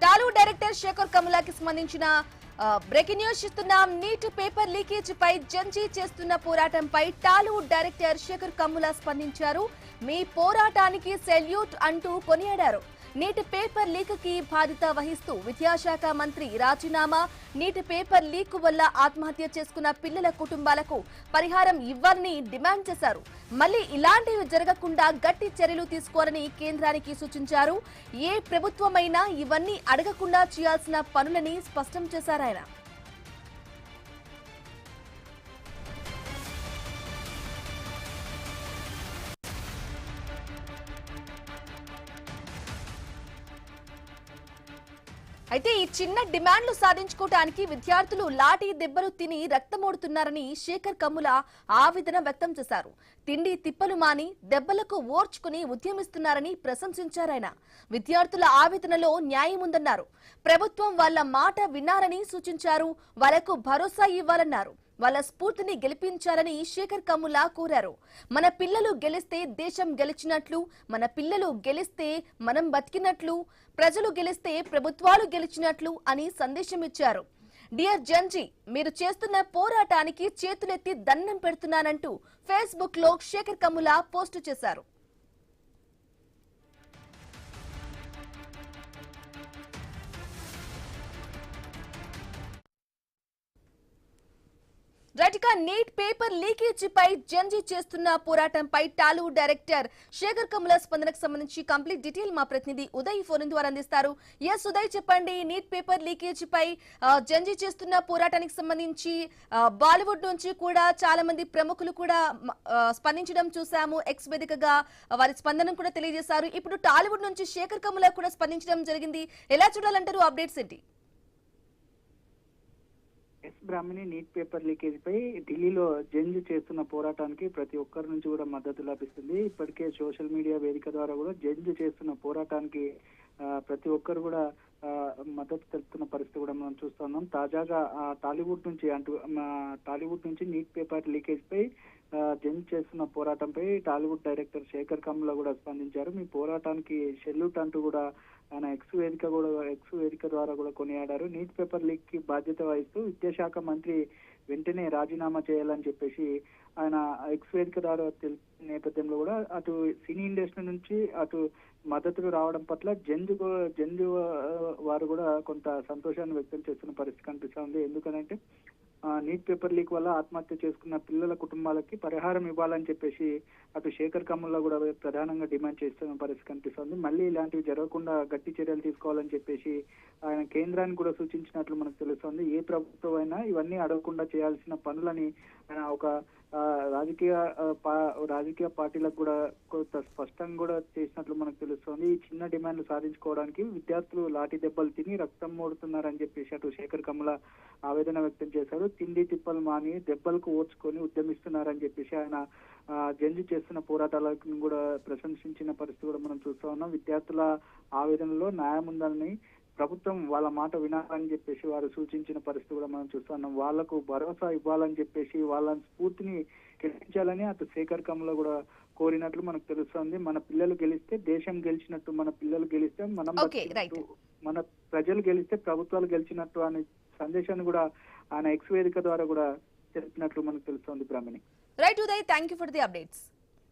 Tollywood director Shekhar కమ్ములాకి సంబంధించిన breaking news ఇస్తున్నాం. Neat paper leakage పై జంజీ చేస్తున్న పోరాటంపై టాలీవుడ్ డైరెక్టర్ శేఖర్ కమ్ములా స్పందించారు. మీ పోరాటానికి సెల్యూట్ అంటూ కొనియాడారు. నీట్ పేపర్ లీక్ కి బాధ్యత వహిస్తూ విద్యాశాఖ మంత్రి రాజీనామా, నీట్ పేపర్ లీక్ వల్ల ఆత్మహత్య చేసుకున్న పిల్లల కుటుంబాలకు పరిహారం ఇవ్వాలని డిమాండ్ చేశారు. మళ్లీ ఇలాంటివి జరగకుండా గట్టి చర్యలు తీసుకోవాలని కేంద్రానికి సూచించారు. ఏ ప్రభుత్వమైనా ఇవన్నీ అడగకుండా చేయాల్సిన పనులని స్పష్టం చేశారు ఆయన. అయితే ఈ చిన్న డిమాండ్లు సాధించుకోవడానికి విద్యార్థులు లాఠీ దెబ్బలు తిని రక్తమోడుతున్నారని శేఖర్ కమ్ముల ఆవేదన వ్యక్తం చేశారు. తిండి తిప్పలు మాని దెబ్బలకు ఓర్చుకుని ఉద్యమిస్తున్నారని ప్రశంసించారాయన. విద్యార్థుల ఆవేదనలో న్యాయం ఉందన్నారు. ప్రభుత్వం వాళ్ల మాట విన్నారని సూచించారు. వాళ్లకు భరోసా ఇవ్వాలన్నారు. వాళ్ళ స్ఫూర్తిని గెలిపించాలని శేఖర్ కమ్ములా కోరారు. మన పిల్లలు గెలిస్తే దేశం గెలిచినట్లు, మన పిల్లలు గెలిస్తే మనం బతికినట్లు, ప్రజలు గెలిస్తే ప్రభుత్వాలు గెలిచినట్లు అని సందేశం ఇచ్చారు. డియర్ జంజీ, మీరు చేస్తున్న పోరాటానికి చేతులెత్తి దండం పెడుతున్నానంటూ ఫేస్బుక్ లో శేఖర్ కమ్ములా పోస్టు చేశారు. రైట్గా నీట్ పేపర్ లీకేజ్ పై జంజీ చేస్తున్న పోరాటంపై టాలీవుడ్ డైరెక్టర్ శేఖర్ కమ్ముల స్పందనకు సంబంధించి కంప్లీట్ డీటెయిల్ మా ప్రతినిధి ఉదయ్ ఫోన్ ద్వారా అందిస్తారు. ఎస్ ఉదయ్, చెప్పండి. నీట్ పేపర్ లీకేజ్ పై జంజీ చేస్తున్న పోరాటానికి సంబంధించి బాలీవుడ్ నుంచి కూడా చాలా మంది ప్రముఖులు కూడా స్పందించడం చూసాము. ఎక్స్ వేదికగా వారి స్పందనను కూడా తెలియజేశారు. ఇప్పుడు టాలీవుడ్ నుంచి శేఖర్ కమ్ముల కూడా స్పందించడం జరిగింది. ఎలా చూడాలంటారు? అప్డేట్స్ ఏంటి? బ్రాహ్మణి నీట్ పేపర్ లీకేజ్ పై ఢిల్లీలో జంజీ చేస్తున్న పోరాటానికి ప్రతి ఒక్కరి నుంచి కూడా మద్దతు లభిస్తుంది. ఇప్పటికే సోషల్ మీడియా వేదిక ద్వారా కూడా జంజీ చేస్తున్న పోరాటానికి ప్రతి ఒక్కరు కూడా మద్దతు తెలుపుతున్న పరిస్థితి కూడా మనం చూస్తున్నాం. తాజాగా టాలీవుడ్ నుంచి నీట్ పేపర్ లీకేజ్ పై జంజీ చేస్తున్న పోరాటంపై టాలీవుడ్ డైరెక్టర్ శేఖర్ కమ్ముల కూడా స్పందించారు. మీ పోరాటానికి సెల్యూట్ అంటూ కూడా ఆయన ఎక్స్ వేదిక ద్వారా కూడా కొనియాడారు. నీట్ పేపర్ లీక్ కి బాధ్యత వహిస్తూ విద్యాశాఖ మంత్రి వెంటనే రాజీనామా చేయాలని చెప్పేసి ఆయన ఎక్స్ వేదిక ద్వారా నేపథ్యంలో కూడా అటు సినీ ఇండస్ట్రీ నుంచి అటు మద్దతులు రావడం పట్ల జంజు వారు కూడా కొంత సంతోషాన్ని వ్యక్తం చేస్తున్న పరిస్థితి కనిపిస్తుంది. ఎందుకంటే నీట్ పేపర్ లీక్ వల్ల ఆత్మహత్య చేసుకున్న పిల్లల కుటుంబాలకి పరిహారం ఇవ్వాలని చెప్పేసి అటు శేఖర్ కమ్ముల కూడా ప్రధానంగా డిమాండ్ చేస్తున్న పరిస్థితి కనిపిస్తుంది. మళ్ళీ ఇలాంటివి జరగకుండా గట్టి చర్యలు తీసుకోవాలని చెప్పేసి ఆయన కేంద్రానికి కూడా సూచించినట్లు మనకు తెలుస్తుంది. ఏ ప్రభుత్వం అయినా ఇవన్నీ అడగకుండా చేయాల్సిన పనులని ఆయన ఒక రాజకీయ పార్టీలకు కూడా కొంత స్పష్టంగా కూడా చేసినట్లు మనకు తెలుస్తోంది. ఈ చిన్న డిమాండ్లు సాధించుకోవడానికి విద్యార్థులు లాఠీ దెబ్బలు తిని రక్తం మోడుతున్నారని చెప్పేసి అటు శేఖర్ కమ్ముల ఆవేదన వ్యక్తం చేశారు. తిండి తిప్పలు మాని దెబ్బలకు ఓర్చుకొని ఉద్యమిస్తున్నారని చెప్పేసి ఆయన జంజీ చేస్తున్న పోరాటాలను కూడా ప్రశంసించిన పరిస్థితి కూడా మనం చూస్తా ఉన్నాం. విద్యార్థుల ఆవేదనలో న్యాయం ఉందని, ప్రభుత్వం వాళ్ళ మాట వినాలని చెప్పేసి వారు సూచించిన పరిస్థితి కూడా మనం చూస్తున్నాం. వాళ్లకు భరోసా ఇవ్వాలని చెప్పేసి వాళ్ళ స్ఫూర్తిని గెలిపించాలని అటు శేఖర్ కమ్ముల కూడా కోరినట్లు మనకు తెలుస్తుంది. మన పిల్లలు గెలిస్తే దేశం గెలిచినట్టు, మన పిల్లలు గెలిస్తే మనం మన ప్రజలు గెలిస్తే ప్రభుత్వాలు గెలిచినట్టు అనే సందేశాన్ని కూడా ఆయన ఎక్స్ వేదిక ద్వారా కూడా తెలిపినట్లు మనకు తెలుస్తుంది. Brahmani. Right Uday, thank you for the updates.